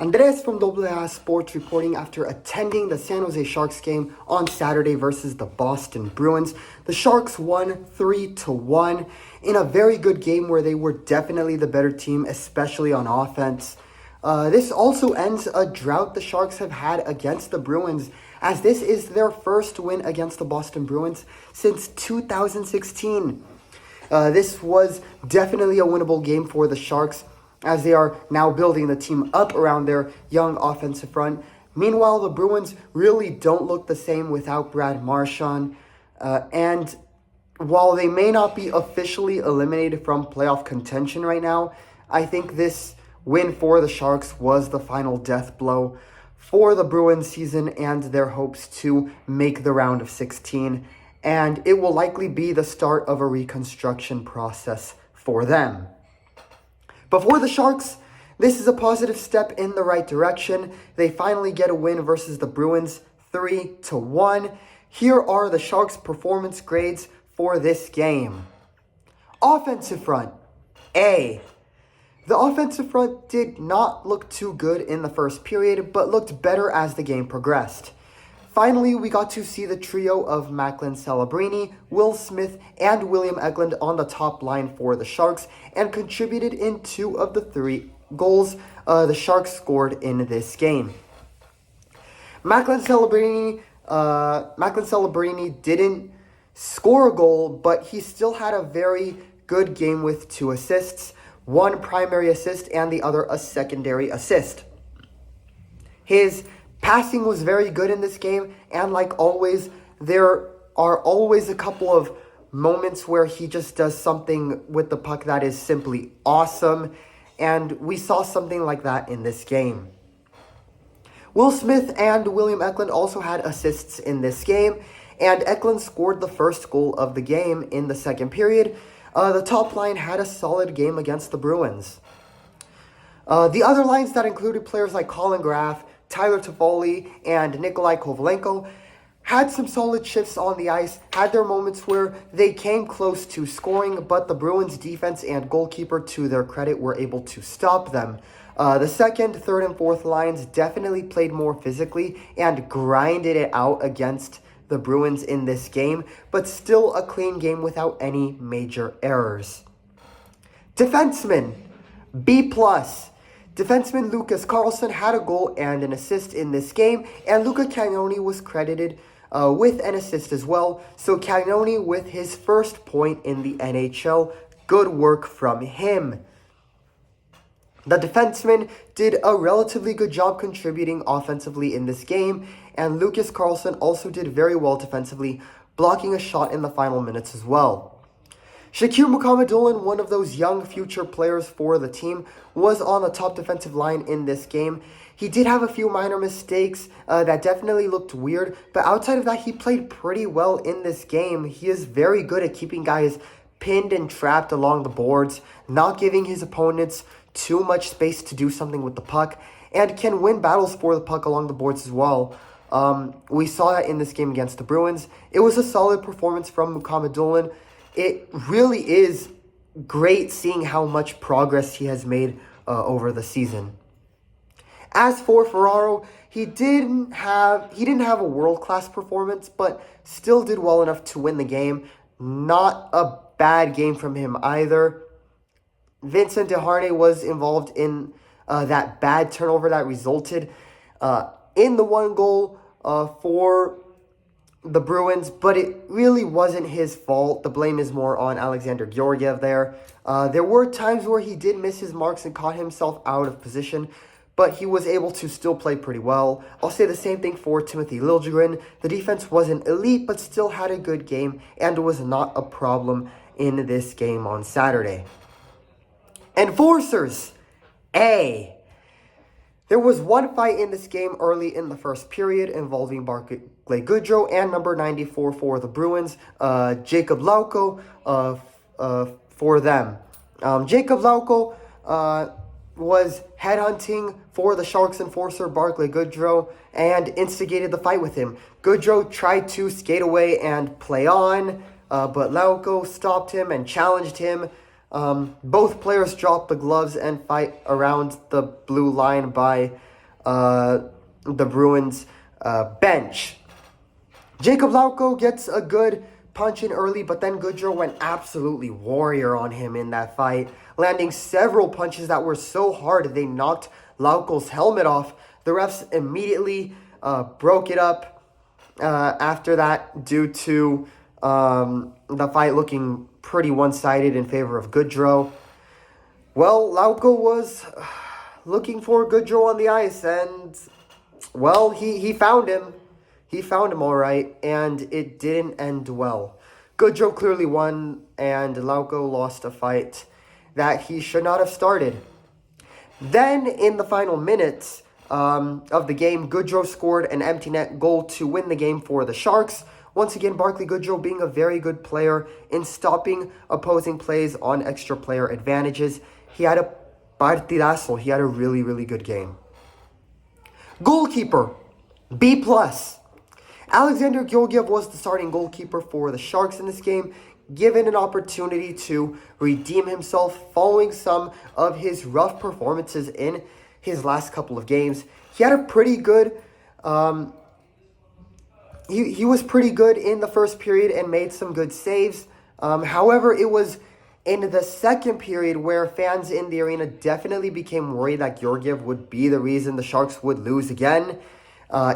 Andres from AA Sports reporting after attending the San Jose Sharks game on Saturday versus the Boston Bruins. The Sharks won 3-1 in a very good game where they were definitely the better team, especially on offense. This also ends a drought the Sharks have had against the Bruins, as this is their first win against the Boston Bruins since 2016. This was definitely a winnable game for the Sharks, as they are now building the team up around their young offensive front. Meanwhile, the Bruins really don't look the same without Brad Marchand. And while they may not be officially eliminated from playoff contention right now, I think this win for the Sharks was the final death blow for the Bruins season and their hopes to make the round of 16. And it will likely be the start of a reconstruction process for them. But for the Sharks, this is a positive step in the right direction. They finally get a win versus the Bruins 3-1. Here are the Sharks' performance grades for this game. Offensive front, A. The offensive front did not look too good in the first period, but looked better as the game progressed. Finally, we got to see the trio of Macklin Celebrini, Will Smith, and William Eklund on the top line for the Sharks, and contributed in 2 of the 3 goals the Sharks scored in this game. Macklin Celebrini didn't score a goal, but he still had a very good game with 2 assists, 1 primary assist and the other a secondary assist. His passing was very good in this game, and like always, there are always a couple of moments where he just does something with the puck that is simply awesome, and we saw something like that in this game. Will Smith and William Eklund also had assists in this game, and Eklund scored the first goal of the game in the second period. The top line had a solid game against the Bruins. The other lines that included players like Colin Graff, Tyler Toffoli, and Nikolai Kovalenko had some solid shifts on the ice, had their moments where they came close to scoring, but the Bruins defense and goalkeeper, to their credit, were able to stop them. The second, third, and fourth lines definitely played more physically and grinded it out against the Bruins in this game, but still a clean game without any major errors. Defensemen, B+. Defenseman Lucas Carlsson had a goal and an assist in this game, and Luca Cagnoni was credited with an assist as well. So Cagnoni with his first point in the NHL. Good work from him. The defenseman did a relatively good job contributing offensively in this game, and Lucas Carlsson also did very well defensively, blocking a shot in the final minutes as well. Shakir Mukhamadullin, one of those young future players for the team, was on the top defensive line in this game. He did have a few minor mistakes that definitely looked weird, but outside of that, he played pretty well in this game. He is very good at keeping guys pinned and trapped along the boards, not giving his opponents too much space to do something with the puck, and can win battles for the puck along the boards as well. We saw that in this game against the Bruins. It was a solid performance from Mukhamadullin. It really is great seeing how much progress he has made over the season. As for Ferraro, he didn't have a world-class performance, but still did well enough to win the game. Not a bad game from him either. Vincent DeHarnay was involved in that bad turnover that resulted in the 1 goal for the Bruins, but it really wasn't his fault. The blame is more on Alexander Georgiev there. There were times where he did miss his marks and caught himself out of position, but he was able to still play pretty well. I'll say the same thing for Timothy Liljegren. The defense wasn't elite, but still had a good game and was not a problem in this game on Saturday. Enforcers, A. There was one fight in this game early in the first period involving Barclay Goodrow and number 94 for the Bruins, Jacob Lauko, for them. Jacob Lauko was headhunting for the Sharks enforcer Barclay Goodrow and instigated the fight with him. Goodrow tried to skate away and play on, but Lauko stopped him and challenged him. Both players drop the gloves and fight around the blue line by the Bruins bench. Jacob Lauko gets a good punch in early, but then Goodrow went absolutely warrior on him in that fight, landing several punches that were so hard they knocked Lauko's helmet off. The refs immediately broke it up after that due to the fight looking pretty one-sided in favor of Goodrow. Well, Lauko was looking for Goodrow on the ice, and, well, he found him. He found him all right, and it didn't end well. Goodrow clearly won, and Lauko lost a fight that he should not have started. Then, in the final minutes of the game, Goodrow scored an empty net goal to win the game for the Sharks. Once again, Barclay Goodrow being a very good player in stopping opposing plays on extra player advantages. He had a partidazo. He had a really, really good game. Goalkeeper, B+. Alexander Georgiev was the starting goalkeeper for the Sharks in this game, given an opportunity to redeem himself following some of his rough performances in his last couple of games. He had a pretty good... He was pretty good in the first period and made some good saves. However, it was in the second period where fans in the arena definitely became worried that Georgiev would be the reason the Sharks would lose again.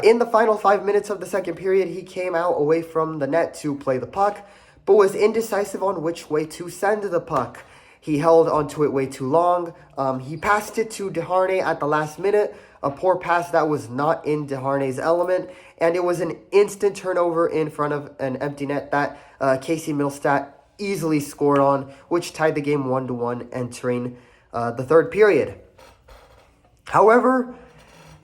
In the final 5 minutes of the second period, he came out away from the net to play the puck, but was indecisive on which way to send the puck. He held onto it way too long. He passed it to Desharnais at the last minute, a poor pass that was not in Desharnais' element, and it was an instant turnover in front of an empty net that Casey Middlestat easily scored on, which tied the game 1-1 entering the third period. However,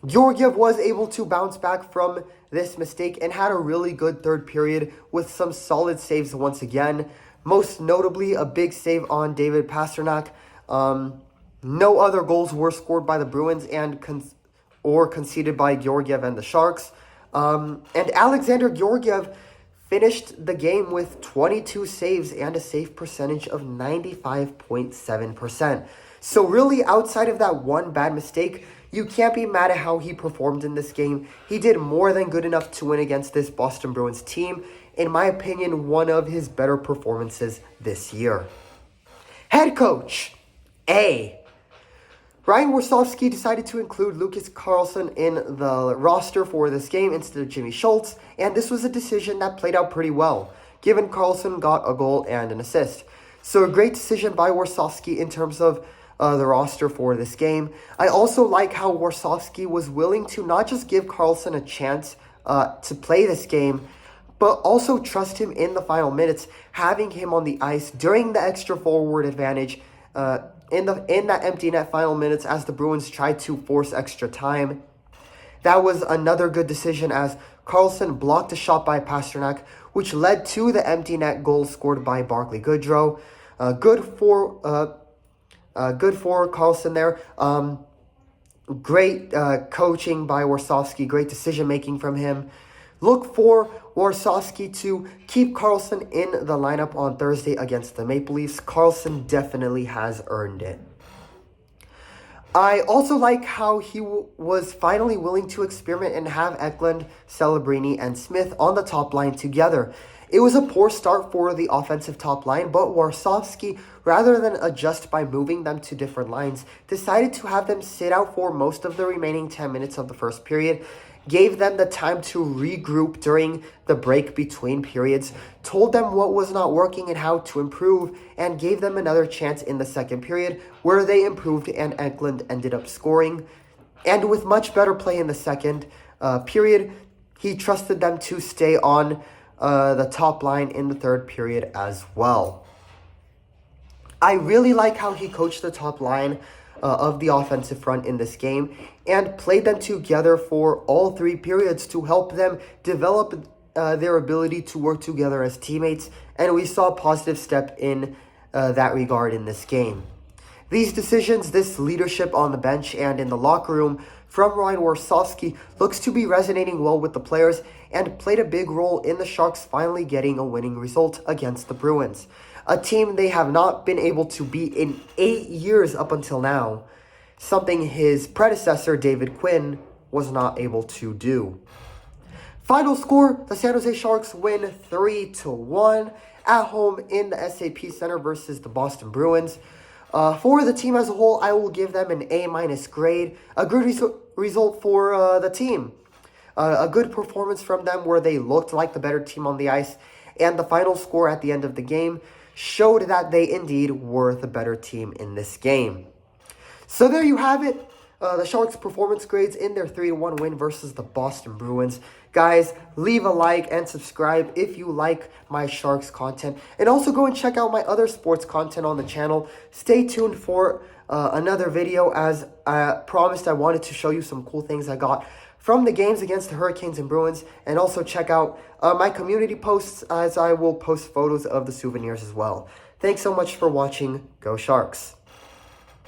Georgiev was able to bounce back from this mistake and had a really good third period with some solid saves once again. Most notably, a big save on David Pastrnak. No other goals were scored by the Bruins or conceded by Georgiev and the Sharks. And Alexander Georgiev finished the game with 22 saves and a save percentage of 95.7%. So really, outside of that one bad mistake, you can't be mad at how he performed in this game. He did more than good enough to win against this Boston Bruins team. In my opinion, one of his better performances this year. Head coach, A. Ryan Warsofsky decided to include Lucas Carlsson in the roster for this game instead of Jimmy Schultz, and this was a decision that played out pretty well, given Carlsson got a goal and an assist. So a great decision by Warsofsky in terms of the roster for this game. I also like how Warsofsky was willing to not just give Carlsson a chance to play this game, but also trust him in the final minutes, having him on the ice during the extra forward advantage in that empty net final minutes as the Bruins tried to force extra time. That was another good decision as Carlsson blocked a shot by Pastrnak, which led to the empty net goal scored by Barclay Goodrow. Good for Carlsson there. Great coaching by Warsofsky, great decision making from him. Look for Warsofsky to keep Carlsson in the lineup on Thursday against the Maple Leafs. Carlsson definitely has earned it. I also like how he was finally willing to experiment and have Eklund, Celebrini, and Smith on the top line together. It was a poor start for the offensive top line, but Warsofsky, rather than adjust by moving them to different lines, decided to have them sit out for most of the remaining 10 minutes of the first period, gave them the time to regroup during the break between periods, told them what was not working and how to improve, and gave them another chance in the second period where they improved and Eklund ended up scoring. And with much better play in the second period, he trusted them to stay on the top line in the third period as well. I really like how he coached the top line of the offensive front in this game and played them together for all three periods to help them develop their ability to work together as teammates, and we saw a positive step in that regard in this game. These decisions, this leadership on the bench and in the locker room from Ryan Warsofsky looks to be resonating well with the players and played a big role in the Sharks finally getting a winning result against the Bruins. a team they have not been able to beat in 8 years up until now, something his predecessor, David Quinn, was not able to do. Final score, the San Jose Sharks win 3-1 at home in the SAP Center versus the Boston Bruins. For the team as a whole, I will give them an A- grade. A good result for the team. A good performance from them where they looked like the better team on the ice. And the final score at the end of the game showed that they indeed were the better team in this game. So there you have it. The Sharks' performance grades in their 3-1 win versus the Boston Bruins. Guys, leave a like and subscribe if you like my Sharks content. And also go and check out my other sports content on the channel. Stay tuned for another video. As I promised, I wanted to show you some cool things I got from the games against the Hurricanes and Bruins. And also check out my community posts, as I will post photos of the souvenirs as well. Thanks so much for watching. Go Sharks!